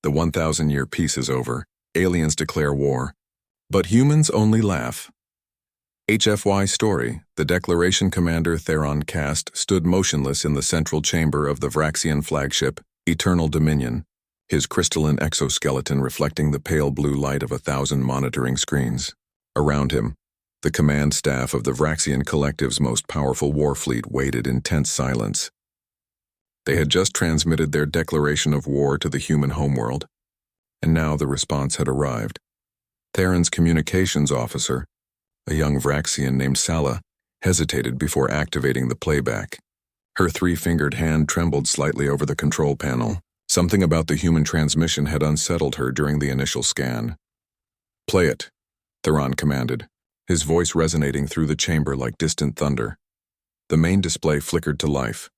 The 1,000-year peace is over. Aliens declare war. But humans only laugh. HFY Story, the Declaration Commander Theron Cast stood motionless in the central chamber of the Vraxian flagship, Eternal Dominion, his crystalline exoskeleton reflecting the pale blue light of 1,000 monitoring screens. Around him, the command staff of the Vraxian Collective's most powerful war fleet waited in tense silence. They had just transmitted their declaration of war to the human homeworld, and now the response had arrived. Theron's communications officer, a young Vraxian named Sala, hesitated before activating the playback. Her three-fingered hand trembled slightly over the control panel. Something about the human transmission had unsettled her during the initial scan. "Play it," Theron commanded, his voice resonating through the chamber like distant thunder. The main display flickered to life,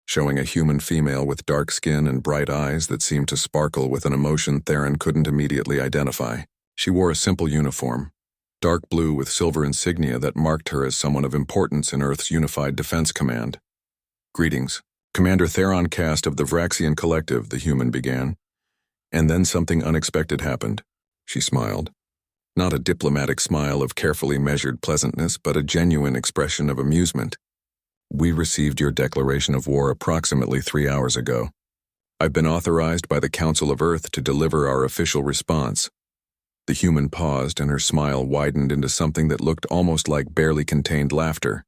showing a human female with dark skin and bright eyes that seemed to sparkle with an emotion Theron couldn't immediately identify. She wore a simple uniform, dark blue with silver insignia that marked her as someone of importance in Earth's Unified Defense Command. "Greetings, Commander Theron Cast of the Vraxian Collective," the human began. And then something unexpected happened. She smiled. Not a diplomatic smile of carefully measured pleasantness, but a genuine expression of amusement. "We received your declaration of war approximately 3 hours ago. I've been authorized by the Council of Earth to deliver our official response." The human paused, and her smile widened into something that looked almost like barely contained laughter.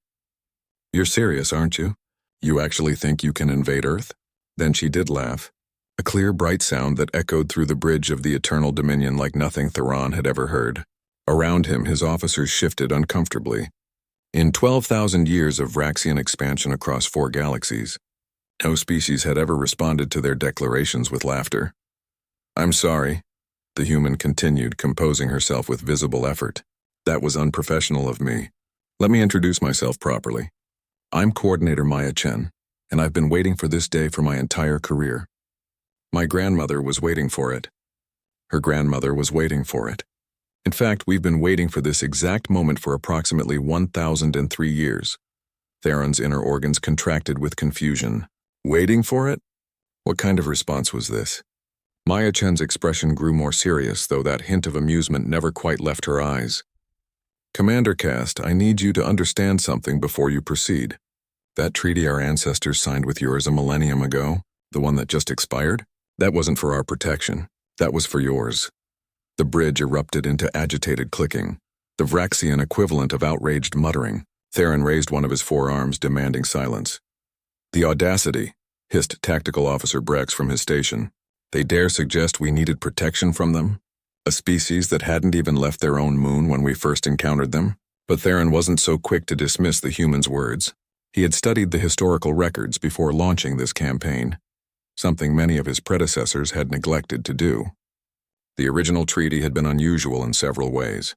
"You're serious, aren't you? You actually think you can invade Earth?" Then she did laugh, a clear, bright sound that echoed through the bridge of the Eternal Dominion like nothing Theron had ever heard. Around him, his officers shifted uncomfortably. In 12,000 years of Vraxian expansion across 4 galaxies, no species had ever responded to their declarations with laughter. "I'm sorry," the human continued, composing herself with visible effort. "That was unprofessional of me. Let me introduce myself properly. I'm Coordinator Maya Chen, and I've been waiting for this day for my entire career. My grandmother was waiting for it. Her grandmother was waiting for it. In fact, we've been waiting for this exact moment for approximately 1,003 years. Theron's inner organs contracted with confusion. Waiting for it? What kind of response was this? Maya Chen's expression grew more serious, though that hint of amusement never quite left her eyes. "Commander Cast, I need you to understand something before you proceed. That treaty our ancestors signed with yours a millennium ago, the one that just expired, that wasn't for our protection. That was for yours." The bridge erupted into agitated clicking, the Vraxian equivalent of outraged muttering. Theron raised one of his forearms, demanding silence. "The audacity," hissed Tactical Officer Brex from his station. "They dare suggest we needed protection from them? A species that hadn't even left their own moon when we first encountered them?" But Theron wasn't so quick to dismiss the human's words. He had studied the historical records before launching this campaign, something many of his predecessors had neglected to do. The original treaty had been unusual in several ways.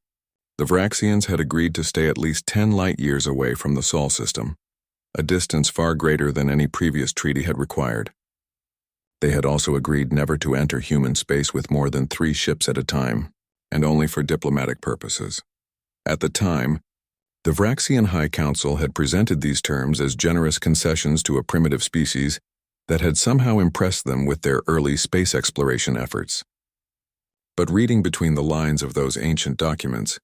The Vraxians had agreed to stay at least 10 light-years away from the Sol system, a distance far greater than any previous treaty had required. They had also agreed never to enter human space with more than 3 ships at a time, and only for diplomatic purposes. At the time, the Vraxian High Council had presented these terms as generous concessions to a primitive species that had somehow impressed them with their early space exploration efforts. But reading between the lines of those ancient documents,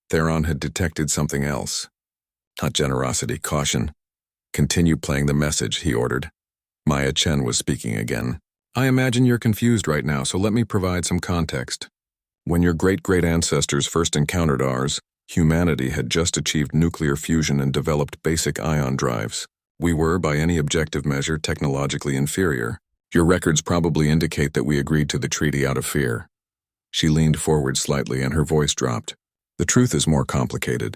Theron had detected something else. Not generosity, caution. "Continue playing the message," he ordered. Maya Chen was speaking again. "I imagine you're confused right now, so let me provide some context. When your great-great ancestors first encountered ours, humanity had just achieved nuclear fusion and developed basic ion drives. We were, by any objective measure, technologically inferior. Your records probably indicate that we agreed to the treaty out of fear." She leaned forward slightly and her voice dropped. "The truth is more complicated.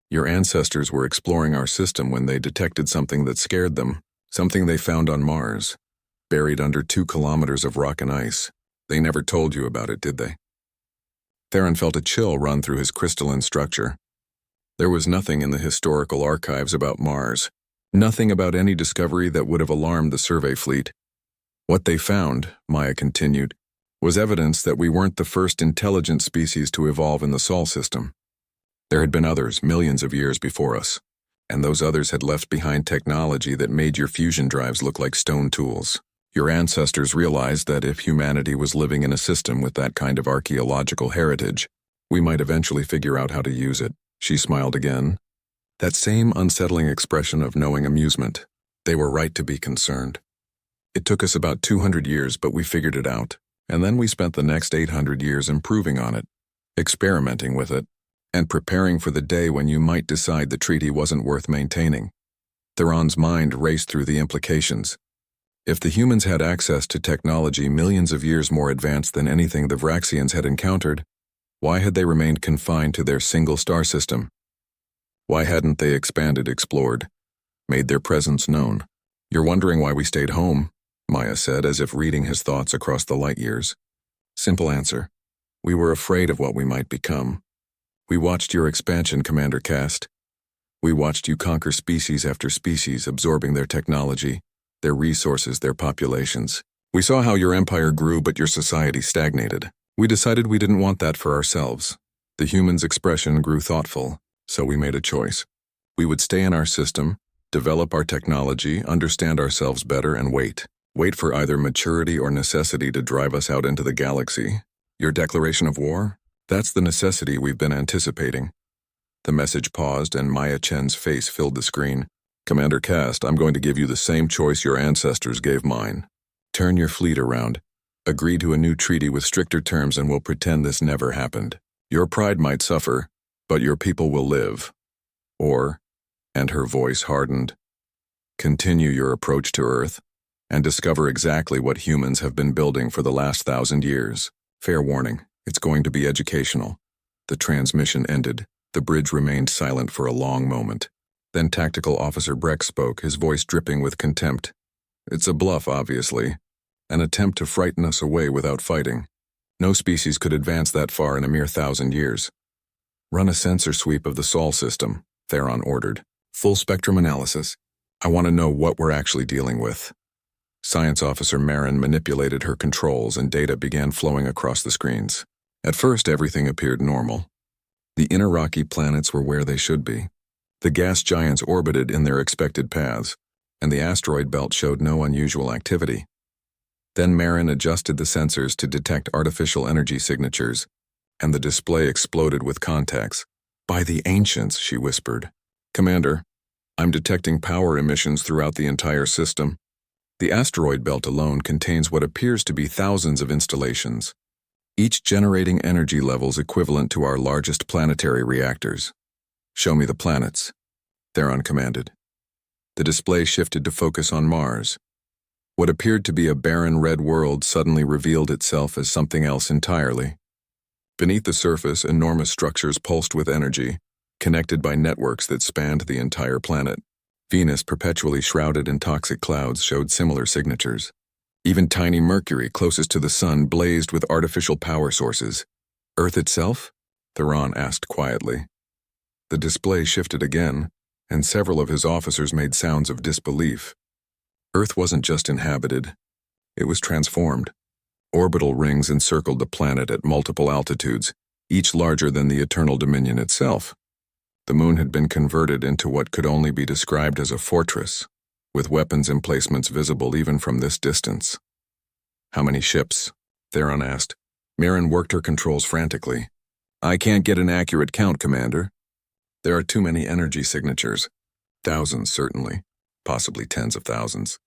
Your ancestors were exploring our system when they detected something that scared them, something they found on Mars, buried under 2 kilometers of rock and ice. They never told you about it, did they?" Theron felt a chill run through his crystalline structure. There was nothing in the historical archives about Mars, nothing about any discovery that would have alarmed the survey fleet. "What they found," Maya continued, "was evidence that we weren't the first intelligent species to evolve in the Sol system. There had been others millions of years before us, and those others had left behind technology that made your fusion drives look like stone tools. Your ancestors realized that if humanity was living in a system with that kind of archaeological heritage, we might eventually figure out how to use it. She smiled again. That same unsettling expression of knowing amusement. They were right to be concerned. It took us about 200 years, but we figured it out. And then we spent the next 800 years improving on it, experimenting with it, and preparing for the day when you might decide the treaty wasn't worth maintaining. Theron's mind raced through the implications. If the humans had access to technology millions of years more advanced than anything the Vraxians had encountered, why had they remained confined to their single star system? Why hadn't they expanded, explored, made their presence known? You're wondering why we stayed home, Maya said, as if reading his thoughts across the light years. Simple answer. We were afraid of what we might become. We watched your expansion, Commander Cast. We watched you conquer species after species, absorbing their technology, their resources, their populations. We saw how your empire grew, but your society stagnated. We decided we didn't want that for ourselves. The humans' expression grew thoughtful, so we made a choice. We would stay in our system, develop our technology, understand ourselves better, and wait. Wait for either maturity or necessity to drive us out into the galaxy. Your declaration of war? That's the necessity we've been anticipating. The message paused, and Maya Chen's face filled the screen. Commander Cast, I'm going to give you the same choice your ancestors gave mine. Turn your fleet around. Agree to a new treaty with stricter terms, and we'll pretend this never happened. Your pride might suffer, but your people will live. Or, and her voice hardened, continue your approach to Earth and discover exactly what humans have been building for the last 1,000 years. Fair warning, it's going to be educational. The transmission ended. The bridge remained silent for a long moment. Then Tactical Officer Breck spoke, his voice dripping with contempt. It's a bluff, obviously. An attempt to frighten us away without fighting. No species could advance that far in a mere 1,000 years. Run a sensor sweep of the Sol system, Theron ordered. Full spectrum analysis. I want to know what we're actually dealing with. Science Officer Marin manipulated her controls, and data began flowing across the screens. At first, everything appeared normal. The inner rocky planets were where they should be. The gas giants orbited in their expected paths, and the asteroid belt showed no unusual activity. Then Marin adjusted the sensors to detect artificial energy signatures, and the display exploded with contacts. By the ancients, she whispered. Commander, I'm detecting power emissions throughout the entire system. The asteroid belt alone contains what appears to be thousands of installations, each generating energy levels equivalent to our largest planetary reactors. Show me the planets, Theron commanded. The display shifted to focus on Mars. What appeared to be a barren red world suddenly revealed itself as something else entirely. Beneath the surface, enormous structures pulsed with energy, connected by networks that spanned the entire planet. Venus, perpetually shrouded in toxic clouds, showed similar signatures. Even tiny Mercury, closest to the sun, blazed with artificial power sources. Earth itself? Theron asked quietly. The display shifted again, and several of his officers made sounds of disbelief. Earth wasn't just inhabited, it was transformed. Orbital rings encircled the planet at multiple altitudes, each larger than the Eternal Dominion itself. The moon had been converted into what could only be described as a fortress, with weapons emplacements visible even from this distance. How many ships? Theron asked. Marin worked her controls frantically. I can't get an accurate count, Commander. There are too many energy signatures. Thousands, certainly. Possibly tens of thousands.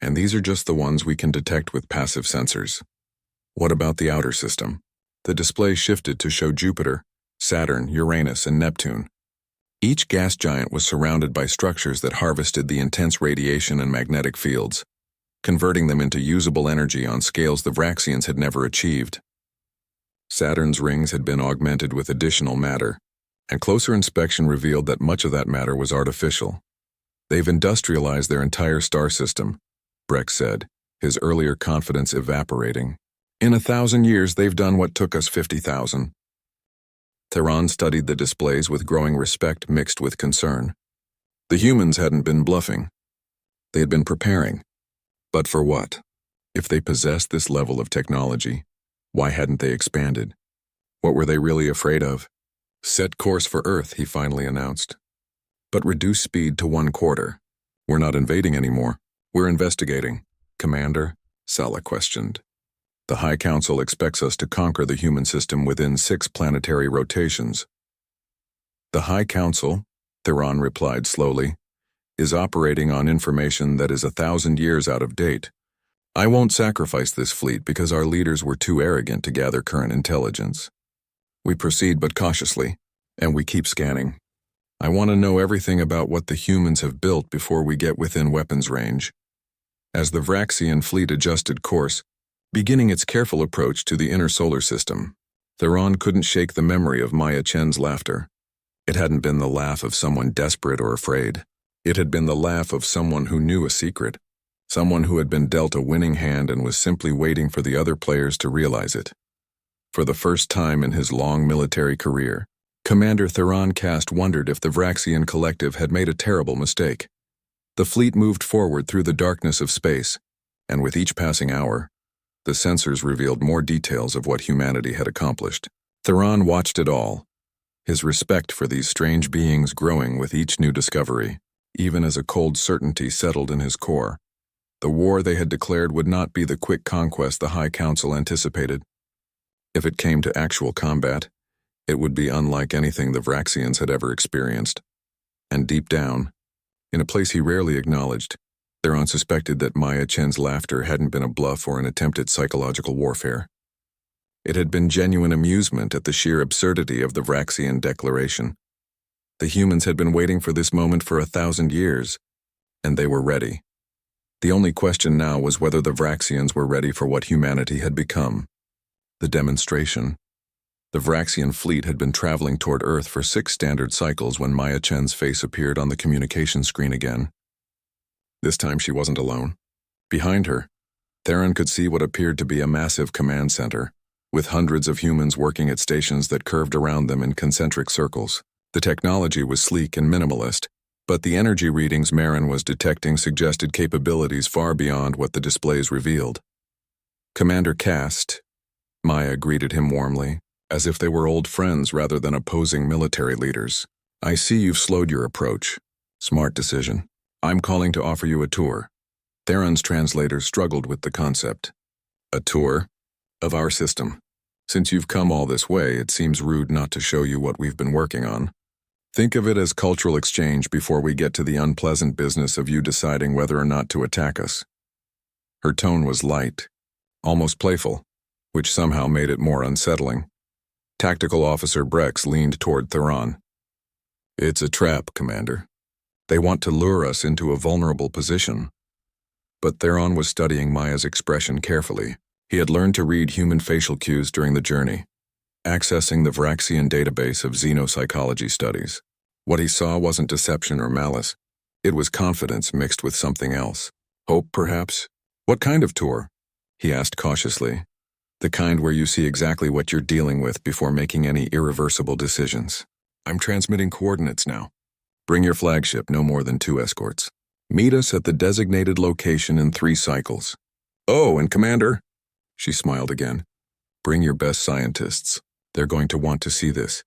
And these are just the ones we can detect with passive sensors. What about the outer system? The display shifted to show Jupiter, Saturn, Uranus, and Neptune. Each gas giant was surrounded by structures that harvested the intense radiation and magnetic fields, converting them into usable energy on scales the Vraxians had never achieved. Saturn's rings had been augmented with additional matter, and closer inspection revealed that much of that matter was artificial. They've industrialized their entire star system, Breck said, his earlier confidence evaporating. In 1,000 years, they've done what took us 50,000. Theron studied the displays with growing respect mixed with concern. The humans hadn't been bluffing. They had been preparing. But for what? If they possessed this level of technology, why hadn't they expanded? What were they really afraid of? Set course for Earth, he finally announced. But reduce speed to 1/4. We're not invading anymore. We're investigating. Commander, Sala questioned. The High Council expects us to conquer the human system within 6 planetary rotations. The High Council, Theron replied slowly, is operating on information that is 1,000 years out of date. I won't sacrifice this fleet because our leaders were too arrogant to gather current intelligence. We proceed but cautiously, and we keep scanning. I want to know everything about what the humans have built before we get within weapons range. As the Vraxian fleet adjusted course, beginning its careful approach to the inner solar system, Theron couldn't shake the memory of Maya Chen's laughter. It hadn't been the laugh of someone desperate or afraid. It had been the laugh of someone who knew a secret, someone who had been dealt a winning hand and was simply waiting for the other players to realize it. For the first time in his long military career, Commander Theron Cast wondered if the Vraxian collective had made a terrible mistake. The fleet moved forward through the darkness of space, and with each passing hour, the sensors revealed more details of what humanity had accomplished. Theron watched it all, his respect for these strange beings growing with each new discovery, even as a cold certainty settled in his core. The war they had declared would not be the quick conquest the High Council anticipated. If it came to actual combat, it would be unlike anything the Vraxians had ever experienced. And deep down, in a place he rarely acknowledged, Theron suspected that Maya Chen's laughter hadn't been a bluff or an attempt at psychological warfare. It had been genuine amusement at the sheer absurdity of the Vraxian declaration. The humans had been waiting for this moment for 1,000 years, and they were ready. The only question now was whether the Vraxians were ready for what humanity had become. The demonstration. The Vraxian fleet had been traveling toward Earth for 6 standard cycles when Maya Chen's face appeared on the communication screen again. This time she wasn't alone. Behind her, Theron could see what appeared to be a massive command center, with hundreds of humans working at stations that curved around them in concentric circles. The technology was sleek and minimalist, but the energy readings Marin was detecting suggested capabilities far beyond what the displays revealed. Commander Cast, Maya greeted him warmly, as if they were old friends rather than opposing military leaders. I see you've slowed your approach. Smart decision. I'm calling to offer you a tour. Theron's translator struggled with the concept. A tour? Of our system. Since you've come all this way, it seems rude not to show you what we've been working on. Think of it as cultural exchange before we get to the unpleasant business of you deciding whether or not to attack us. Her tone was light, almost playful, which somehow made it more unsettling. Tactical Officer Brex leaned toward Theron. It's a trap, Commander. They want to lure us into a vulnerable position. But Theron was studying Maya's expression carefully. He had learned to read human facial cues during the journey, accessing the Vraxian database of xenopsychology studies. What he saw wasn't deception or malice. It was confidence mixed with something else. Hope, perhaps? What kind of tour? He asked cautiously. The kind where you see exactly what you're dealing with before making any irreversible decisions. I'm transmitting coordinates now. Bring your flagship, no more than 2 escorts. Meet us at the designated location in 3 cycles. Oh, and Commander, she smiled again, bring your best scientists. They're going to want to see this.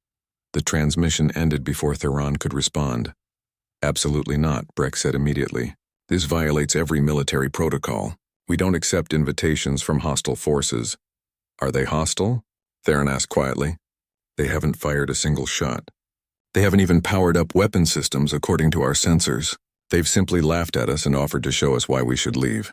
The transmission ended before Theron could respond. Absolutely not, Breck said immediately. This violates every military protocol. We don't accept invitations from hostile forces. Are they hostile? Theron asked quietly. They haven't fired a single shot. They haven't even powered up weapon systems according to our sensors. They've simply laughed at us and offered to show us why we should leave.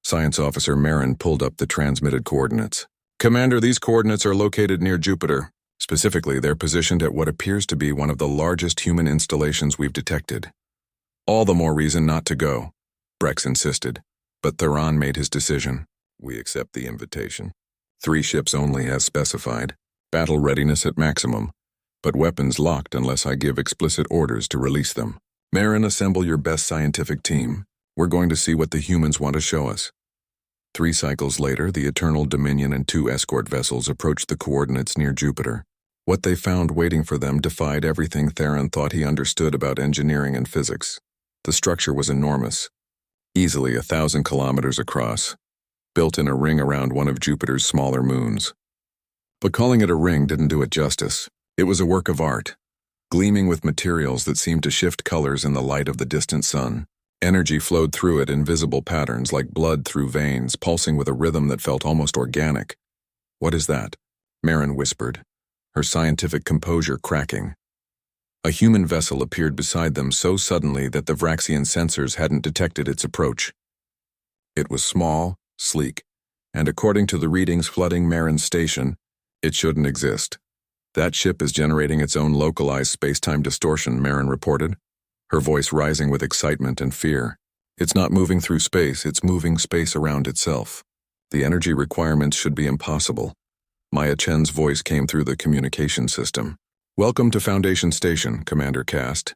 Science Officer Marin pulled up the transmitted coordinates. Commander, these coordinates are located near Jupiter. Specifically, they're positioned at what appears to be one of the largest human installations we've detected. All the more reason not to go, Brex insisted, but Theron made his decision. We accept the invitation. 3 ships only as specified. Battle readiness at maximum, but weapons locked unless I give explicit orders to release them. Marin, assemble your best scientific team. We're going to see what the humans want to show us. 3 cycles later, the Eternal Dominion and 2 escort vessels approached the coordinates near Jupiter. What they found waiting for them defied everything Theron thought he understood about engineering and physics. The structure was enormous, easily 1,000 kilometers across, built in a ring around one of Jupiter's smaller moons. But calling it a ring didn't do it justice. It was a work of art, gleaming with materials that seemed to shift colors in the light of the distant sun. Energy flowed through it in visible patterns like blood through veins, pulsing with a rhythm that felt almost organic. "What is that?" Marin whispered, her scientific composure cracking. A human vessel appeared beside them so suddenly that the Vraxian sensors hadn't detected its approach. It was small, sleek, and according to the readings flooding Marin's station, it shouldn't exist. "That ship is generating its own localized space-time distortion," Marin reported, her voice rising with excitement and fear. "It's not moving through space, it's moving space around itself. The energy requirements should be impossible." Maya Chen's voice came through the communication system. "Welcome to Foundation Station, Commander Cast.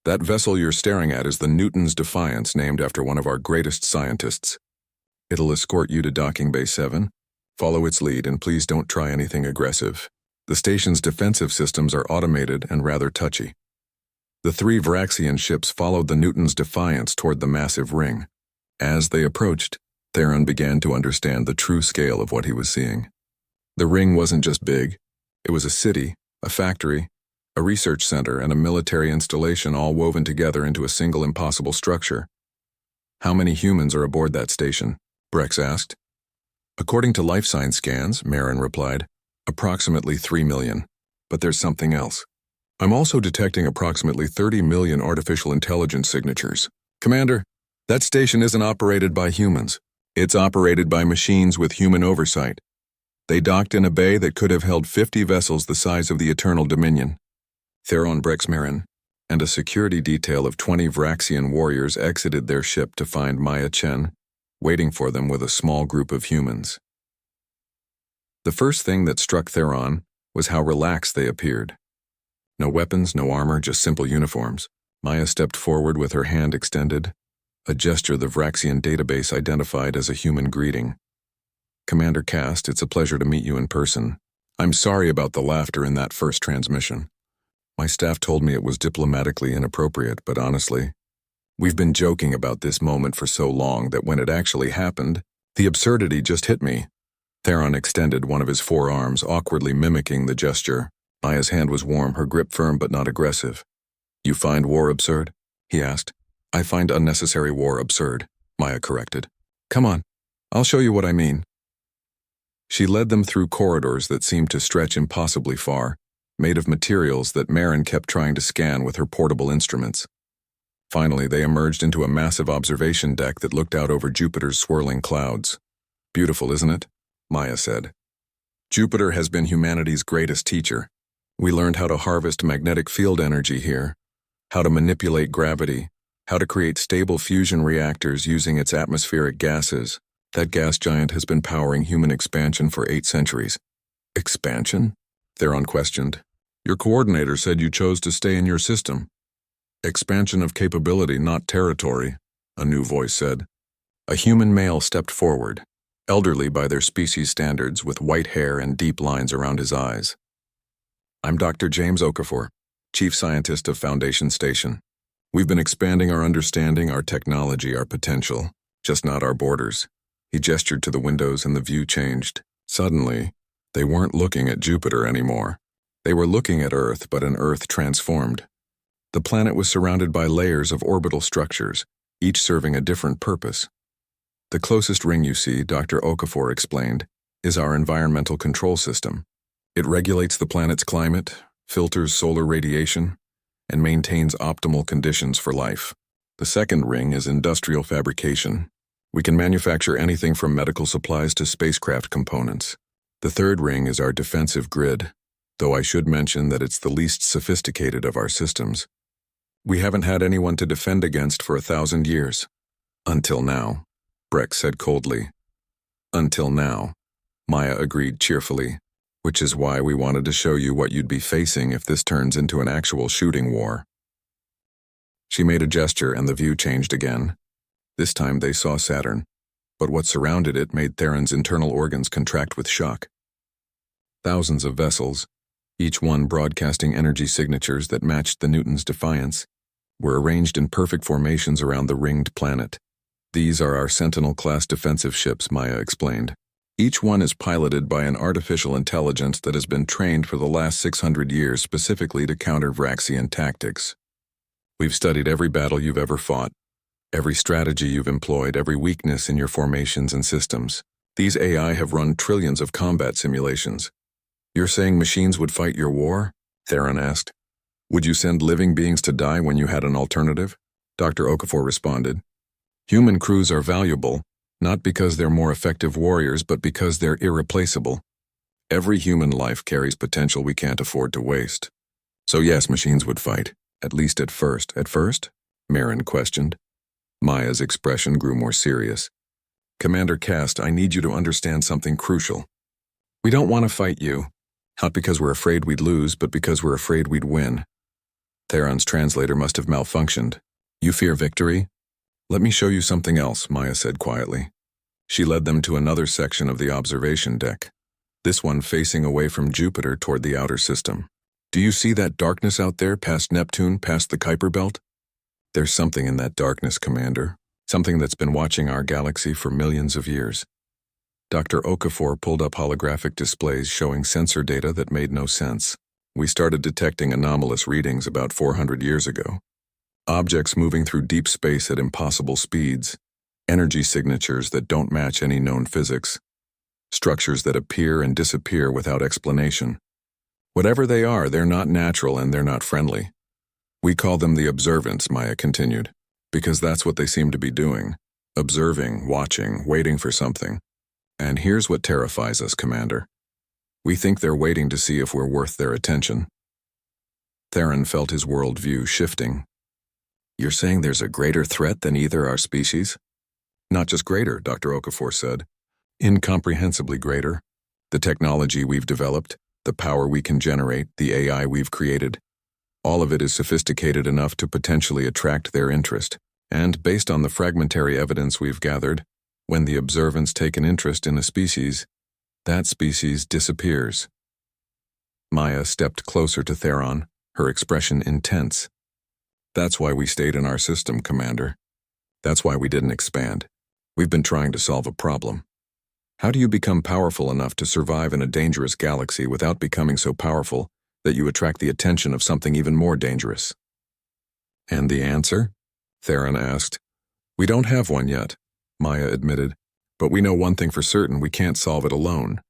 That vessel you're staring at is the Newton's Defiance, named after one of our greatest scientists. It'll escort you to Docking Bay 7. Follow its lead and please don't try anything aggressive. The station's defensive systems are automated and rather touchy." The three Vraxian ships followed the Newton's Defiance toward the massive ring. As they approached, Theron began to understand the true scale of what he was seeing. The ring wasn't just big. It was a city, a factory, a research center, and a military installation all woven together into a single impossible structure. "How many humans are aboard that station?" Brex asked. "According to life sign scans," Marin replied, "approximately 3 million. But there's something else. I'm also detecting approximately 30 million artificial intelligence signatures. Commander, that station isn't operated by humans. It's operated by machines with human oversight. They docked in a bay that could have held 50 vessels the size of the Eternal Dominion." Theron Brex Marin and a security detail of 20 Vraxian warriors exited their ship to find Maya Chen, waiting for them with a small group of humans. The first thing that struck Theron was how relaxed they appeared. No weapons, no armor, just simple uniforms. Maya stepped forward with her hand extended, a gesture the Vraxian database identified as a human greeting. "Commander Cast, it's a pleasure to meet you in person. I'm sorry about the laughter in that first transmission. My staff told me it was diplomatically inappropriate, but honestly, we've been joking about this moment for so long that when it actually happened, the absurdity just hit me." Theron extended one of his forearms, awkwardly mimicking the gesture. Maya's hand was warm, her grip firm but not aggressive. "You find war absurd?" he asked. "I find unnecessary war absurd," Maya corrected. "Come on, I'll show you what I mean." She led them through corridors that seemed to stretch impossibly far, made of materials that Marin kept trying to scan with her portable instruments. Finally, they emerged into a massive observation deck that looked out over Jupiter's swirling clouds. "Beautiful, isn't it?" Maya said. "Jupiter has been humanity's greatest teacher. We learned how to harvest magnetic field energy here, how to manipulate gravity, how to create stable fusion reactors using its atmospheric gases. That gas giant has been powering human expansion for 8 centuries. "Expansion?" Theron questioned. "Your coordinator said you chose to stay in your system." "Expansion of capability, not territory," a new voice said. A human male stepped forward, elderly by their species standards, with white hair and deep lines around his eyes. "I'm Dr. James Okafor, Chief Scientist of Foundation Station. We've been expanding our understanding, our technology, our potential, just not our borders." He gestured to the windows and the view changed. Suddenly, they weren't looking at Jupiter anymore. They were looking at Earth, but an Earth transformed. The planet was surrounded by layers of orbital structures, each serving a different purpose. "The closest ring you see," Dr. Okafor explained, "is our environmental control system. It regulates the planet's climate, filters solar radiation, and maintains optimal conditions for life. The second ring is industrial fabrication. We can manufacture anything from medical supplies to spacecraft components. The third ring is our defensive grid, though I should mention that it's the least sophisticated of our systems. We haven't had anyone to defend against for 1,000 years. Until now," Breck said coldly. "Until now," Maya agreed cheerfully. "Which is why we wanted to show you what you'd be facing if this turns into an actual shooting war." She made a gesture and the view changed again. This time they saw Saturn, but what surrounded it made Theron's internal organs contract with shock. Thousands of vessels, each one broadcasting energy signatures that matched the Newton's Defiance, were arranged in perfect formations around the ringed planet. "These are our Sentinel-class defensive ships," Maya explained. "Each one is piloted by an artificial intelligence that has been trained for the last 600 years specifically to counter Vraxian tactics. We've studied every battle you've ever fought, Every strategy you've employed, every weakness in your formations and systems. These AI have run trillions of combat simulations. You're saying machines would fight your war? Theron asked. Would you send living beings to die when you had an alternative? Dr. Okafor responded. Human crews are valuable, not because they're more effective warriors, but because they're irreplaceable. Every human life carries potential we can't afford to waste. So yes, machines would fight, at least at first. At first? Marin questioned. Maya's expression grew more serious. Commander Cast, I need you to understand something crucial. We don't want to fight you, not because we're afraid we'd lose, but because we're afraid we'd win. Theron's translator must have malfunctioned. You fear victory? Let me show you something else, Maya said quietly. She led them to another section of the observation deck, this one facing away from Jupiter toward the outer system. Do you see that darkness out there, past Neptune, past the Kuiper Belt? There's something in that darkness, Commander. Something that's been watching our galaxy for millions of years. Dr. Okafor pulled up holographic displays showing sensor data that made no sense. We started detecting anomalous readings about 400 years ago. Objects moving through deep space at impossible speeds. Energy signatures that don't match any known physics. Structures that appear and disappear without explanation. Whatever they are, they're not natural and they're not friendly. We call them the observants, Maya continued, because that's what they seem to be doing. Observing, watching, waiting for something. And here's what terrifies us, Commander. We think they're waiting to see if we're worth their attention. Theron felt his worldview shifting. You're saying there's a greater threat than either our species? Not just greater, Dr. Okafor said. Incomprehensibly greater. The technology we've developed, the power we can generate, the AI we've created, all of it is sophisticated enough to potentially attract their interest. And based on the fragmentary evidence we've gathered, when the observants take an interest in a species, that species disappears. Maya stepped closer to Theron, her expression intense. That's why we stayed in our system, Commander. That's why we didn't expand. We've been trying to solve a problem. How do you become powerful enough to survive in a dangerous galaxy without becoming so powerful that you attract the attention of something even more dangerous? And the answer? Theron asked. We don't have one yet, Maya admitted, but we know one thing for certain: we can't solve it alone.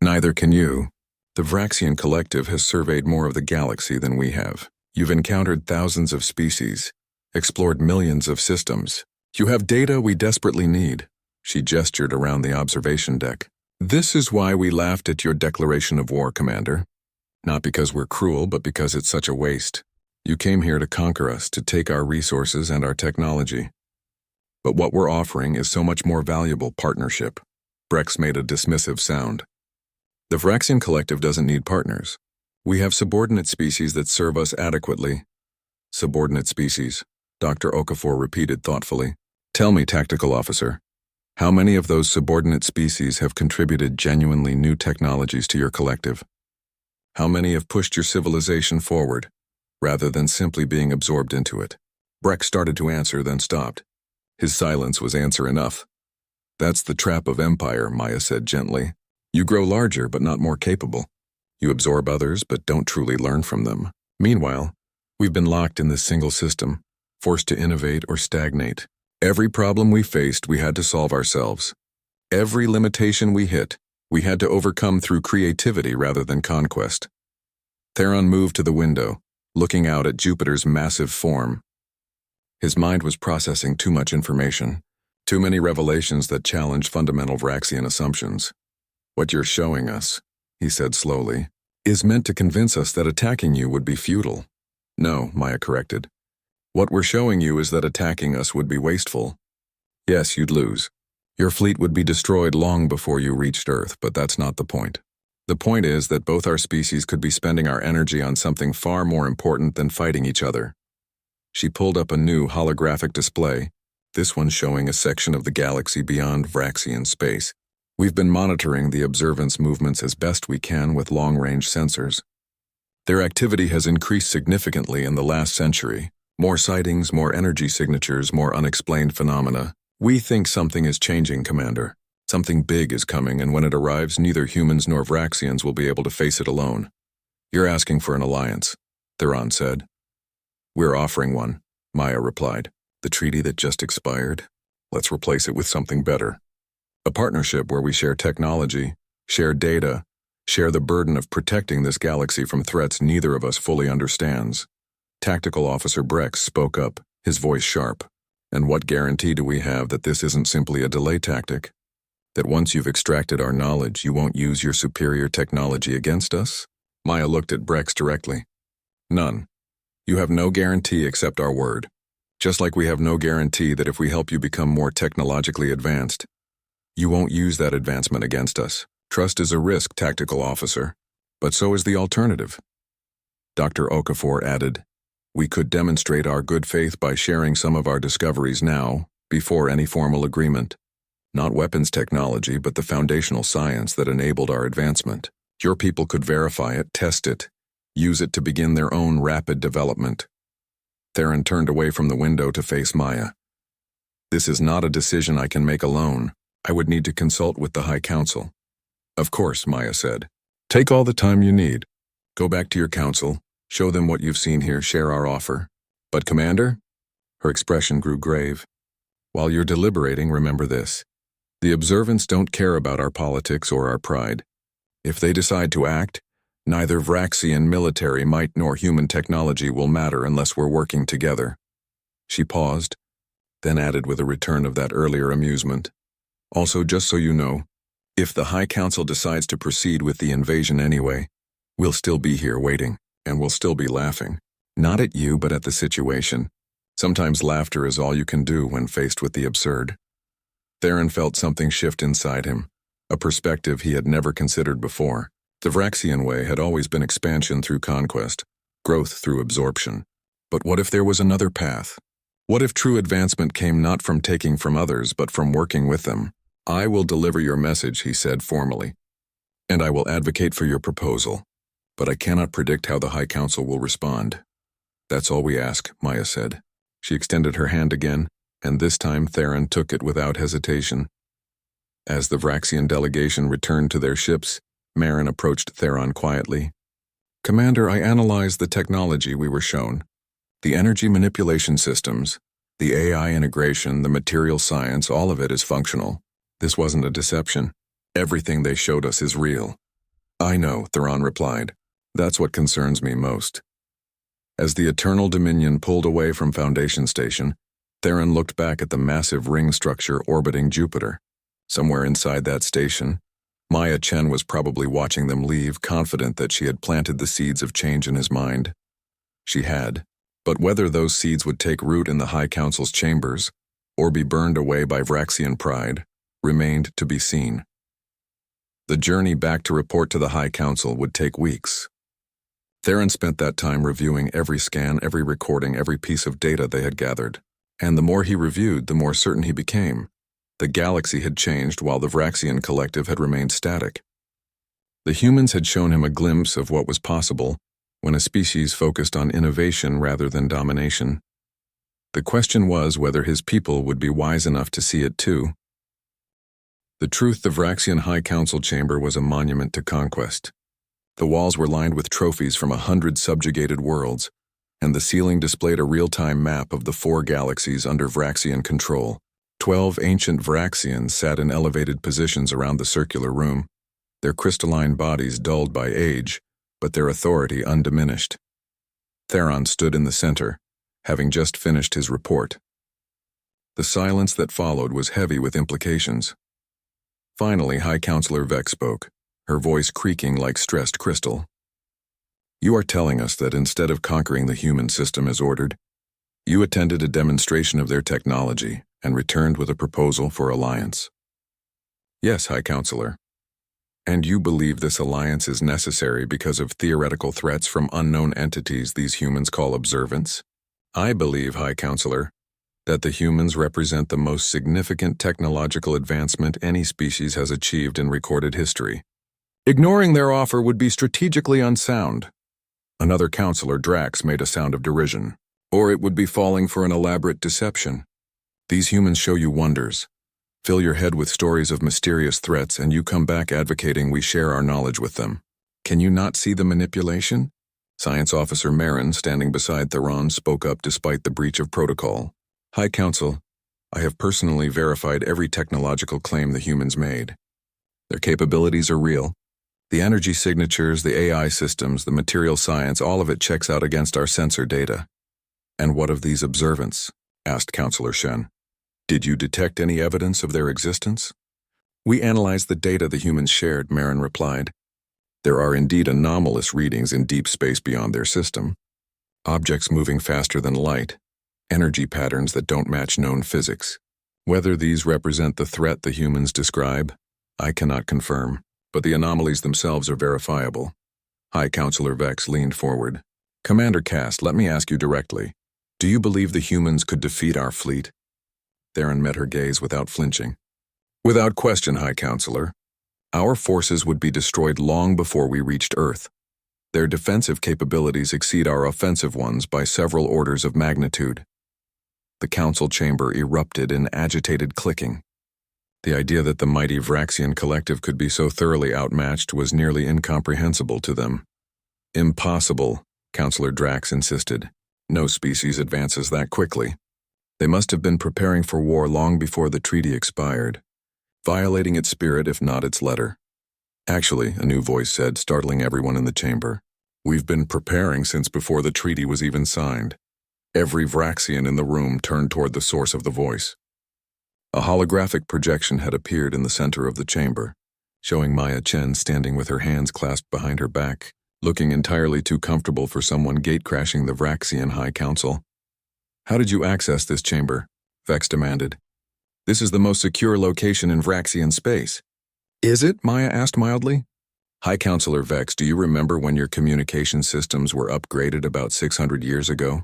Neither can you. The Vraxian Collective has surveyed more of the galaxy than we have. You've encountered thousands of species, explored millions of systems. You have data we desperately need. She gestured around the observation deck. This is why we laughed at your declaration of war, Commander. Not because we're cruel, but because it's such a waste. You came here to conquer us, to take our resources and our technology. But what we're offering is so much more valuable: partnership. Brex made a dismissive sound. The Vraxian Collective doesn't need partners. We have subordinate species that serve us adequately. Subordinate species, Dr. Okafor repeated thoughtfully. Tell me, Tactical Officer, how many of those subordinate species have contributed genuinely new technologies to your collective? How many have pushed your civilization forward, rather than simply being absorbed into it? Breck started to answer, then stopped. His silence was answer enough. That's the trap of empire, Maya said gently. You grow larger, but not more capable. You absorb others, but don't truly learn from them. Meanwhile, we've been locked in this single system, forced to innovate or stagnate. Every problem we faced, we had to solve ourselves. Every limitation we hit, we had to overcome through creativity rather than conquest. Theron moved to the window, looking out at Jupiter's massive form. His mind was processing too much information, too many revelations that challenged fundamental Vraxian assumptions. What you're showing us, he said slowly, is meant to convince us that attacking you would be futile. No, Maya corrected. What we're showing you is that attacking us would be wasteful. Yes, you'd lose. Your fleet would be destroyed long before you reached Earth, but that's not the point. The point is that both our species could be spending our energy on something far more important than fighting each other. She pulled up a new holographic display, this one showing a section of the galaxy beyond Vraxian space. We've been monitoring the observance movements as best we can with long-range sensors. Their activity has increased significantly in the last century. More sightings, more energy signatures, more unexplained phenomena. We think something is changing, Commander. Something big is coming, and when it arrives, neither humans nor Vraxians will be able to face it alone. You're asking for an alliance, Theron said. We're offering one, Maya replied. The treaty that just expired? Let's replace it with something better. A partnership where we share technology, share data, share the burden of protecting this galaxy from threats neither of us fully understands. Tactical Officer Brex spoke up, his voice sharp. And what guarantee do we have that this isn't simply a delay tactic? That once you've extracted our knowledge, you won't use your superior technology against us? Maya looked at Brex directly. None. You have no guarantee except our word. Just like we have no guarantee that if we help you become more technologically advanced, you won't use that advancement against us. Trust is a risk, Tactical Officer, but so is the alternative. Dr. Okafor added, we could demonstrate our good faith by sharing some of our discoveries now, before any formal agreement. Not weapons technology, but the foundational science that enabled our advancement. Your people could verify it, test it, use it to begin their own rapid development. Theron turned away from the window to face Maya. This is not a decision I can make alone. I would need to consult with the High Council. Of course, Maya said. Take all the time you need. Go back to your council, show them what you've seen here, share our offer. But Commander? Her expression grew grave. While you're deliberating, remember this. The observants don't care about our politics or our pride. If they decide to act, neither Vraxian military might nor human technology will matter unless we're working together. She paused, then added with a return of that earlier amusement. Also, just so you know, if the High Council decides to proceed with the invasion anyway, we'll still be here waiting, and we'll still be laughing. Not at you, but at the situation. Sometimes laughter is all you can do when faced with the absurd. Theron felt something shift inside him, a perspective he had never considered before. The Vraxian way had always been expansion through conquest, growth through absorption. But what if there was another path? What if true advancement came not from taking from others, but from working with them? I will deliver your message, he said formally, and I will advocate for your proposal, but I cannot predict how the High Council will respond. That's all we ask, Maya said. She extended her hand again, and this time Theron took it without hesitation. As the Vraxian delegation returned to their ships, Marin approached Theron quietly. Commander, I analyzed the technology we were shown. The energy manipulation systems, the AI integration, the material science, all of it is functional. This wasn't a deception. Everything they showed us is real. I know, Theron replied. That's what concerns me most. As the Eternal Dominion pulled away from Foundation Station, Theron looked back at the massive ring structure orbiting Jupiter. Somewhere inside that station, Maya Chen was probably watching them leave, confident that she had planted the seeds of change in his mind. She had, but whether those seeds would take root in the High Council's chambers, or be burned away by Vraxian pride, remained to be seen. The journey back to report to the High Council would take weeks. Theron spent that time reviewing every scan, every recording, every piece of data they had gathered. And the more he reviewed, the more certain he became. The galaxy had changed while the Vraxian collective had remained static. The humans had shown him a glimpse of what was possible when a species focused on innovation rather than domination. The question was whether his people would be wise enough to see it too. The truth, the Vraxian High Council chamber was a monument to conquest. The walls were lined with trophies from 100 subjugated worlds, and the ceiling displayed a real-time map of the 4 galaxies under Vraxian control. 12 ancient Vraxians sat in elevated positions around the circular room, their crystalline bodies dulled by age, but their authority undiminished. Theron stood in the center, having just finished his report. The silence that followed was heavy with implications. Finally, High Counselor Vex spoke, her voice creaking like stressed crystal. You are telling us that instead of conquering the human system as ordered, you attended a demonstration of their technology and returned with a proposal for alliance. Yes, High Counselor. And you believe this alliance is necessary because of theoretical threats from unknown entities these humans call observants? I believe, High Counselor, that the humans represent the most significant technological advancement any species has achieved in recorded history. Ignoring their offer would be strategically unsound. Another counselor, Drax, made a sound of derision. Or it would be falling for an elaborate deception. These humans show you wonders, fill your head with stories of mysterious threats, and you come back advocating we share our knowledge with them. Can you not see the manipulation? Science Officer Marin, standing beside Theron, spoke up despite the breach of protocol. High Council, I have personally verified every technological claim the humans made. Their capabilities are real. The energy signatures, the AI systems, the material science, all of it checks out against our sensor data. And what of these observants? Asked Counselor Shen. Did you detect any evidence of their existence? We analyzed the data the humans shared, Marin replied. There are indeed anomalous readings in deep space beyond their system. Objects moving faster than light, energy patterns that don't match known physics. Whether these represent the threat the humans describe, I cannot confirm, but the anomalies themselves are verifiable. High Counselor Vex leaned forward. Commander Cast, let me ask you directly. Do you believe the humans could defeat our fleet? Theron met her gaze without flinching. Without question, High Counselor. Our forces would be destroyed long before we reached Earth. Their defensive capabilities exceed our offensive ones by several orders of magnitude. The council chamber erupted in agitated clicking. The idea that the mighty Vraxian collective could be so thoroughly outmatched was nearly incomprehensible to them. Impossible, Counselor Drax insisted. No species advances that quickly. They must have been preparing for war long before the treaty expired, violating its spirit if not its letter. Actually, a new voice said, startling everyone in the chamber. We've been preparing since before the treaty was even signed. Every Vraxian in the room turned toward the source of the voice. A holographic projection had appeared in the center of the chamber, showing Maya Chen standing with her hands clasped behind her back, looking entirely too comfortable for someone gatecrashing the Vraxian High Council. How did you access this chamber? Vex demanded. This is the most secure location in Vraxian space. Is it? Maya asked mildly. High Counselor Vex, do you remember when your communication systems were upgraded about 600 years ago?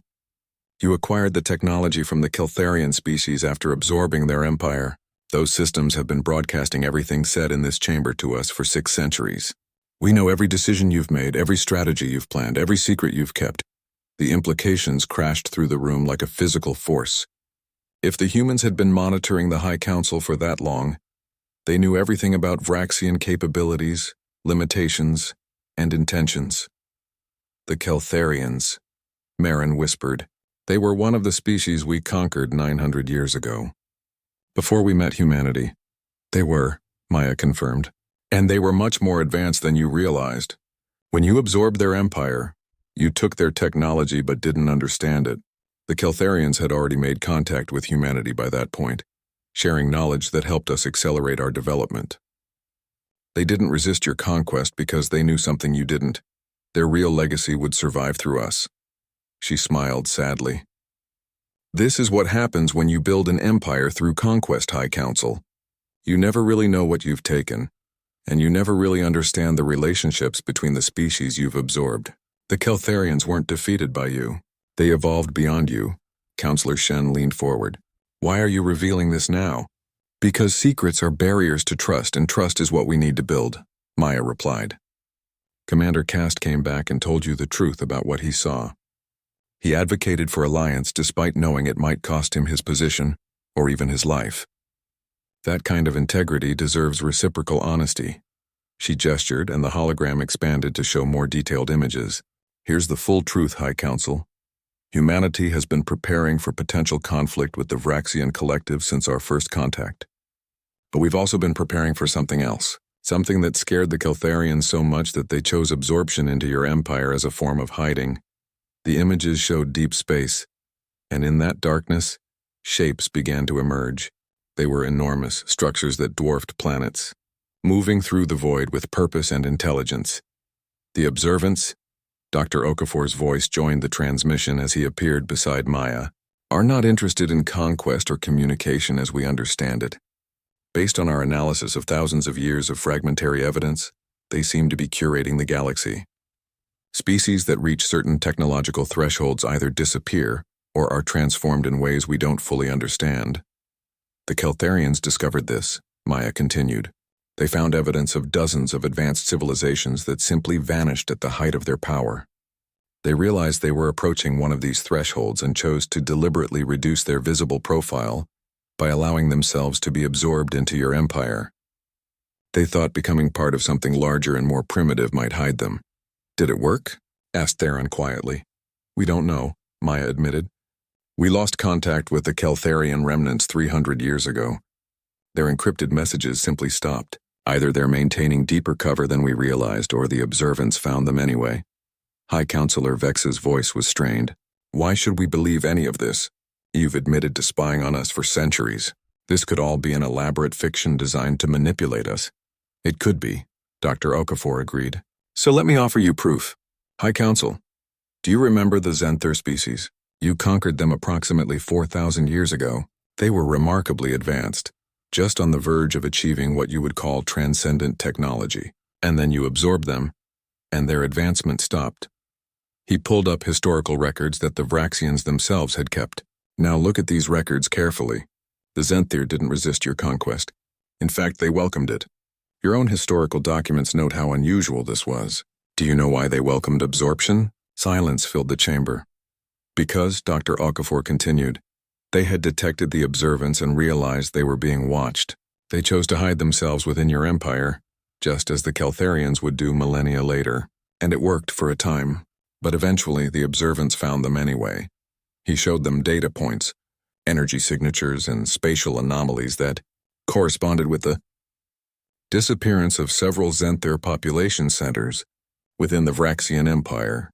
You acquired the technology from the Keltharian species after absorbing their empire. Those systems have been broadcasting everything said in this chamber to us for 6 centuries. We know every decision you've made, every strategy you've planned, every secret you've kept. The implications crashed through the room like a physical force. If the humans had been monitoring the High Council for that long, they knew everything about Vraxian capabilities, limitations, and intentions. The Keltharians, Marin whispered. They were one of the species we conquered 900 years ago. Before we met humanity. They were, Maya confirmed. And they were much more advanced than you realized. When you absorbed their empire, you took their technology but didn't understand it. The Keltharians had already made contact with humanity by that point, sharing knowledge that helped us accelerate our development. They didn't resist your conquest because they knew something you didn't. Their real legacy would survive through us. She smiled sadly. This is what happens when you build an empire through conquest, High Council. You never really know what you've taken, and you never really understand the relationships between the species you've absorbed. The Keltharians weren't defeated by you. They evolved beyond you. Counselor Shen leaned forward. Why are you revealing this now? Because secrets are barriers to trust, and trust is what we need to build, Maya replied. Commander Cast came back and told you the truth about what he saw. He advocated for alliance despite knowing it might cost him his position, or even his life. That kind of integrity deserves reciprocal honesty. She gestured, and the hologram expanded to show more detailed images. Here's the full truth, High Council. Humanity has been preparing for potential conflict with the Vraxian collective since our first contact. But we've also been preparing for something else, something that scared the Keltharians so much that they chose absorption into your empire as a form of hiding. The images showed deep space, and in that darkness, shapes began to emerge. They were enormous, structures that dwarfed planets, moving through the void with purpose and intelligence. The observants, Dr. Okafor's voice joined the transmission as he appeared beside Maya, are not interested in conquest or communication as we understand it. Based on our analysis of thousands of years of fragmentary evidence, they seem to be curating the galaxy. Species that reach certain technological thresholds either disappear or are transformed in ways we don't fully understand. The Keltharians discovered this, Maya continued. They found evidence of dozens of advanced civilizations that simply vanished at the height of their power. They realized they were approaching one of these thresholds and chose to deliberately reduce their visible profile by allowing themselves to be absorbed into your empire. They thought becoming part of something larger and more primitive might hide them. Did it work? Asked Theron quietly. We don't know, Maya admitted. We lost contact with the Keltharian remnants 300 years ago. Their encrypted messages simply stopped. Either they're maintaining deeper cover than we realized, or the observants found them anyway. High Counselor Vex's voice was strained. Why should we believe any of this? You've admitted to spying on us for centuries. This could all be an elaborate fiction designed to manipulate us. It could be, Dr. Okafor agreed. So let me offer you proof. High Council, do you remember the Zenther species? You conquered them approximately 4,000 years ago. They were remarkably advanced, just on the verge of achieving what you would call transcendent technology. And then you absorbed them, and their advancement stopped. He pulled up historical records that the Vraxians themselves had kept. Now look at these records carefully. The Zenther didn't resist your conquest. In fact, they welcomed it. Your own historical documents note how unusual this was. Do you know why they welcomed absorption? Silence filled the chamber. Because, Dr. Okafor continued, they had detected the observance and realized they were being watched. They chose to hide themselves within your empire, just as the Keltharians would do millennia later. And it worked for a time. But eventually, the observants found them anyway. He showed them data points, energy signatures, and spatial anomalies that corresponded with the disappearance of several Zenther population centers within the Vraxian Empire.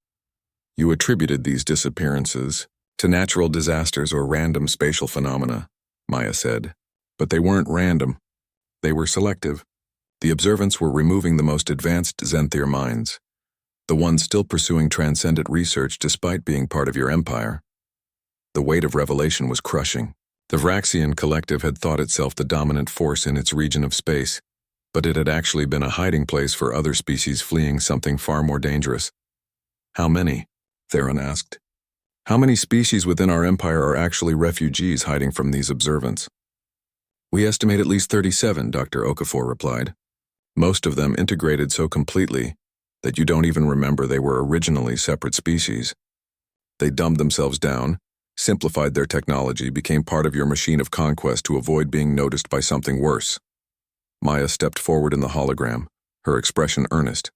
You attributed these disappearances to natural disasters or random spatial phenomena, Maya said. But they weren't random. They were selective. The observants were removing the most advanced Zenther minds, the ones still pursuing transcendent research despite being part of your empire. The weight of revelation was crushing. The Vraxian collective had thought itself the dominant force in its region of space, but it had actually been a hiding place for other species fleeing something far more dangerous. How many? Theron asked. How many species within our empire are actually refugees hiding from these observants? We estimate at least 37, Dr. Okafor replied. Most of them integrated so completely that you don't even remember they were originally separate species. They dumbed themselves down, simplified their technology, became part of your machine of conquest to avoid being noticed by something worse. Maya stepped forward in the hologram, her expression earnest.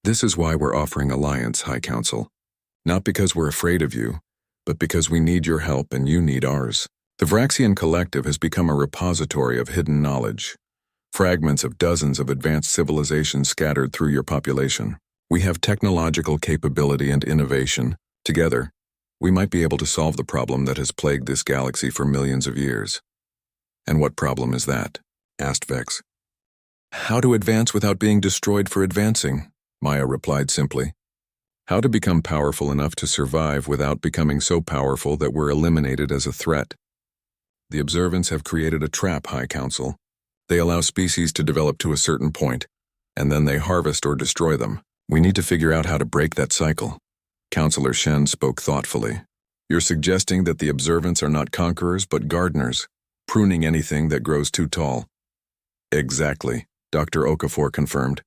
This is why we're offering alliance, High Council. Not because we're afraid of you, but because we need your help and you need ours. The Vraxian collective has become a repository of hidden knowledge, fragments of dozens of advanced civilizations scattered through your population. We have technological capability and innovation. Together, we might be able to solve the problem that has plagued this galaxy for millions of years. And what problem is that? Asked Vex. How to advance without being destroyed for advancing, Maya replied simply. How to become powerful enough to survive without becoming so powerful that we're eliminated as a threat. The observants have created a trap, High Council. They allow species to develop to a certain point, and then they harvest or destroy them. We need to figure out how to break that cycle. Counselor Shen spoke thoughtfully. You're suggesting that the observants are not conquerors but gardeners, pruning anything that grows too tall. Exactly, Dr. Okafor confirmed.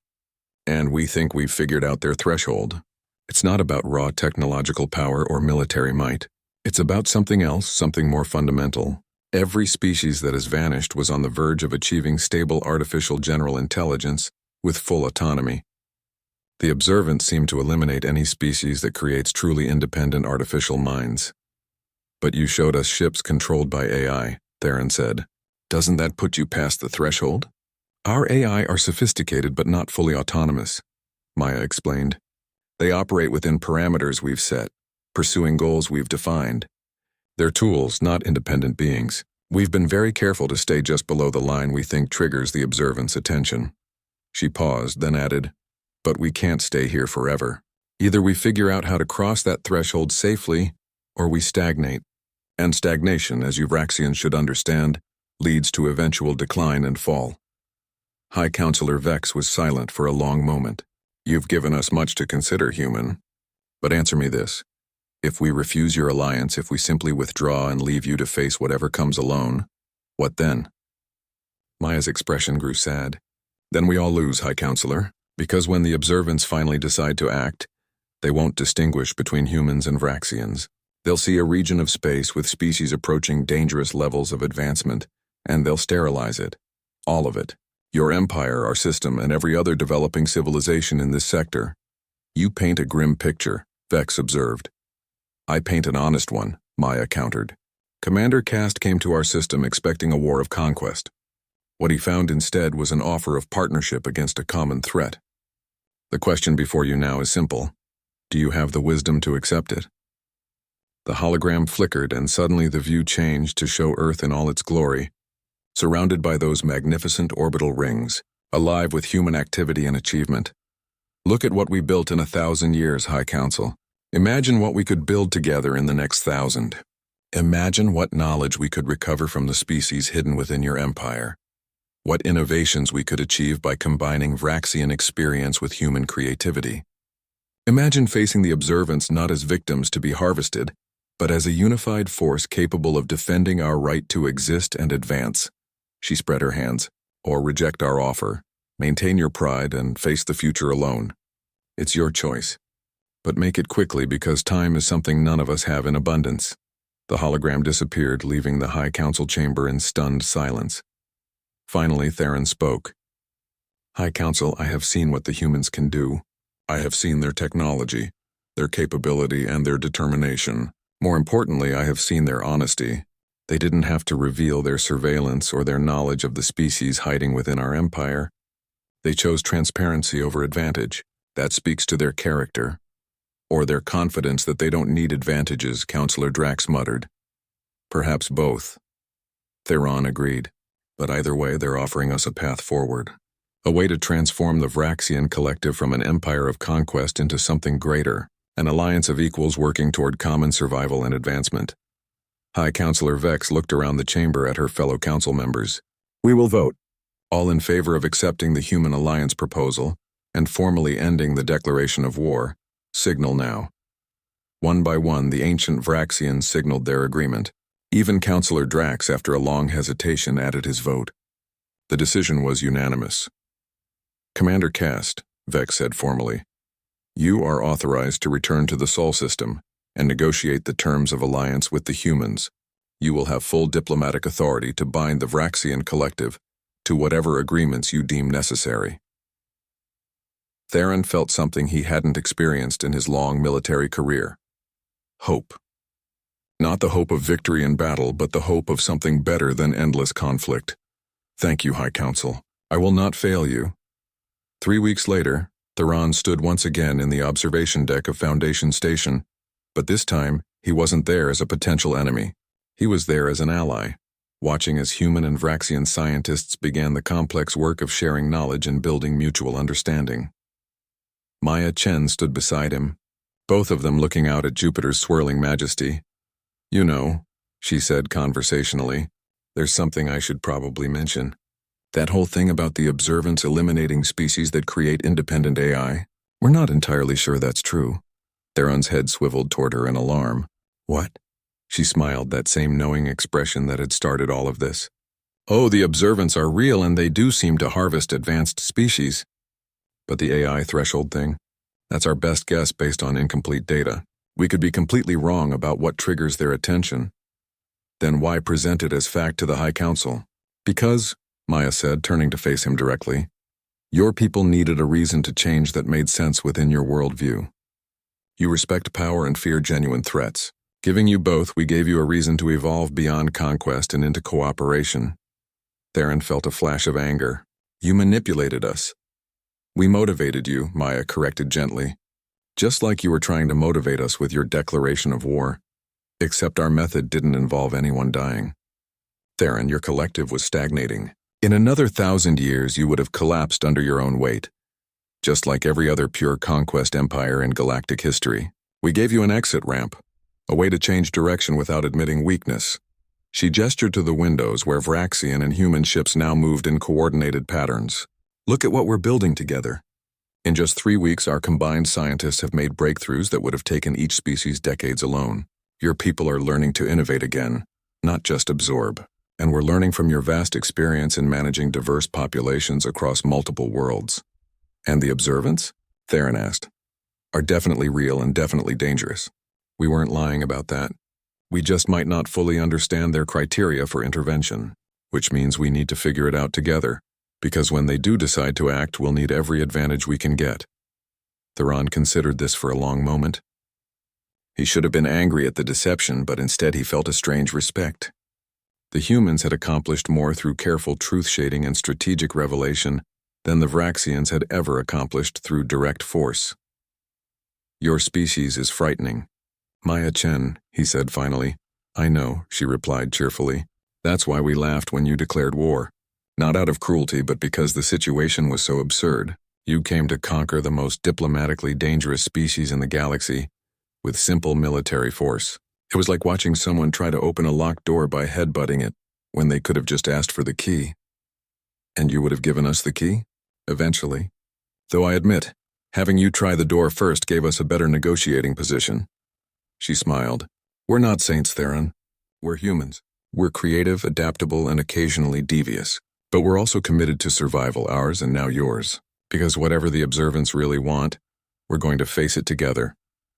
And we think we've figured out their threshold. It's not about raw technological power or military might. It's about something else, something more fundamental. Every species that has vanished was on the verge of achieving stable artificial general intelligence with full autonomy. The observants seem to eliminate any species that creates truly independent artificial minds. But you showed us ships controlled by AI, Theron said. Doesn't that put you past the threshold? Our AI are sophisticated but not fully autonomous, Maya explained. They operate within parameters we've set, pursuing goals we've defined. They're tools, not independent beings. We've been very careful to stay just below the line we think triggers the observant's attention. She paused, then added, but we can't stay here forever. Either we figure out how to cross that threshold safely, or we stagnate. And stagnation, as you Vraxians should understand, leads to eventual decline and fall. High Counselor Vex was silent for a long moment. You've given us much to consider, human. But answer me this. If we refuse your alliance, if we simply withdraw and leave you to face whatever comes alone, what then? Maya's expression grew sad. Then we all lose, High Counselor, because when the observants finally decide to act, they won't distinguish between humans and Vraxians. They'll see a region of space with species approaching dangerous levels of advancement, and they'll sterilize it. All of it. Your empire, our system, and every other developing civilization in this sector. You paint a grim picture, Vex observed. I paint an honest one, Maya countered. Commander Cast came to our system expecting a war of conquest. What he found instead was an offer of partnership against a common threat. The question before you now is simple. Do you have the wisdom to accept it? The hologram flickered, and suddenly the view changed to show Earth in all its glory, surrounded by those magnificent orbital rings, alive with human activity and achievement. Look at what we built in 1,000 years, High Council. Imagine what we could build together in the next 1,000. Imagine what knowledge we could recover from the species hidden within your empire. What innovations we could achieve by combining Vraxian experience with human creativity. Imagine facing the observants not as victims to be harvested, but as a unified force capable of defending our right to exist and advance. She spread her hands. Or reject our offer, maintain your pride, and face the future alone. It's your choice. But make it quickly, because time is something none of us have in abundance. The hologram disappeared, leaving the High Council chamber in stunned silence. Finally, Theron spoke. High Council, I have seen what the humans can do. I have seen their technology, their capability, and their determination. More importantly, I have seen their honesty. They didn't have to reveal their surveillance or their knowledge of the species hiding within our empire. They chose transparency over advantage. That speaks to their character. Or their confidence that they don't need advantages, Counselor Drax muttered. Perhaps both. Theron agreed. But either way, they're offering us a path forward. A way to transform the Vraxian collective from an empire of conquest into something greater, an alliance of equals working toward common survival and advancement. High Counselor Vex looked around the chamber at her fellow council members. We will vote. All in favor of accepting the Human Alliance proposal and formally ending the declaration of war, signal now. One by one, the ancient Vraxians signaled their agreement. Even Counselor Drax, after a long hesitation, added his vote. The decision was unanimous. Commander Cast, Vex said formally, you are authorized to return to the Sol system and negotiate the terms of alliance with the humans. You will have full diplomatic authority to bind the Vraxian collective to whatever agreements you deem necessary. Theron felt something he hadn't experienced in his long military career. Hope. Not the hope of victory in battle, but the hope of something better than endless conflict. Thank you, High Council. I will not fail you. 3 weeks later, Theron stood once again in the observation deck of Foundation Station. But this time, he wasn't there as a potential enemy. He was there as an ally, watching as human and Vraxian scientists began the complex work of sharing knowledge and building mutual understanding. Maya Chen stood beside him, both of them looking out at Jupiter's swirling majesty. You know, she said conversationally, there's something I should probably mention. That whole thing about the observants eliminating species that create independent AI, we're not entirely sure that's true. Theron's head swiveled toward her in alarm. What? She smiled, that same knowing expression that had started all of this. Oh, the observants are real and they do seem to harvest advanced species. But the AI threshold thing? That's our best guess based on incomplete data. We could be completely wrong about what triggers their attention. Then why present it as fact to the High Council? Because, Maya said, turning to face him directly, your people needed a reason to change that made sense within your worldview. You respect power and fear genuine threats. Giving you both, we gave you a reason to evolve beyond conquest and into cooperation. Theron felt a flash of anger. You manipulated us. We motivated you, Maya corrected gently. Just like you were trying to motivate us with your declaration of war. Except our method didn't involve anyone dying. Theron, your collective was stagnating. In another 1,000 years, you would have collapsed under your own weight. Just like every other pure conquest empire in galactic history. We gave you an exit ramp, a way to change direction without admitting weakness. She gestured to the windows where Vraxian and human ships now moved in coordinated patterns. Look at what we're building together. In just 3 weeks, our combined scientists have made breakthroughs that would have taken each species decades alone. Your people are learning to innovate again, not just absorb. And we're learning from your vast experience in managing diverse populations across multiple worlds. And the observants? Theron asked. Are definitely real and definitely dangerous. We weren't lying about that. We just might not fully understand their criteria for intervention, which means we need to figure it out together, because when they do decide to act, we'll need every advantage we can get. Theron considered this for a long moment. He should have been angry at the deception, but instead he felt a strange respect. The humans had accomplished more through careful truth-shading and strategic revelation than the Vraxians had ever accomplished through direct force. "Your species is frightening." "Maya Chen," he said finally. "I know," she replied cheerfully. "That's why we laughed when you declared war. Not out of cruelty, but because the situation was so absurd. You came to conquer the most diplomatically dangerous species in the galaxy with simple military force. It was like watching someone try to open a locked door by headbutting it when they could have just asked for the key." "And you would have given us the key?" "Eventually. Though I admit, having you try the door first gave us a better negotiating position." She smiled. "We're not saints, Theron. We're humans. We're creative, adaptable, and occasionally devious. But we're also committed to survival, ours and now yours. Because whatever the observants really want, we're going to face it together."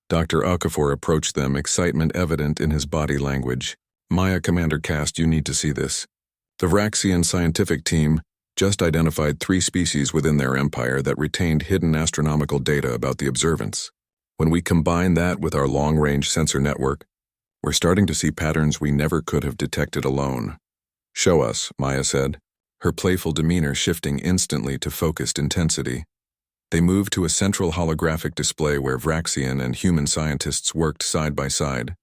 Dr. Okafor approached them, excitement evident in his body language. "Maya, Commander Cast, you need to see this. The Vraxian scientific team just identified 3 species within their empire that retained hidden astronomical data about the observants. When we combine that with our long-range sensor network, we're starting to see patterns we never could have detected alone." "Show us," Maya said, her playful demeanor shifting instantly to focused intensity. They moved to a central holographic display where Vraxian and human scientists worked side by side,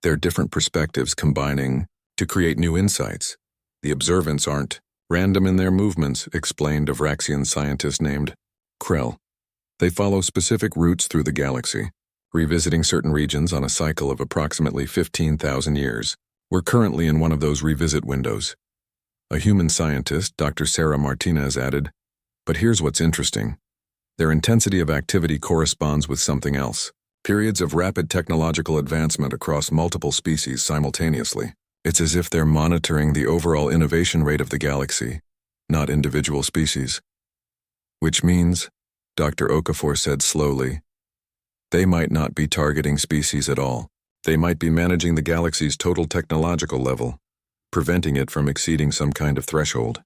their different perspectives combining to create new insights. "The observants aren't random in their movements," explained a Vraxian scientist named Krell. "They follow specific routes through the galaxy, revisiting certain regions on a cycle of approximately 15,000 years. We're currently in one of those revisit windows." A human scientist, Dr. Sarah Martinez, added, "But here's what's interesting. Their intensity of activity corresponds with something else. Periods of rapid technological advancement across multiple species simultaneously. It's as if they're monitoring the overall innovation rate of the galaxy, not individual species." "Which means," Dr. Okafor said slowly, "they might not be targeting species at all. They might be managing the galaxy's total technological level, preventing it from exceeding some kind of threshold."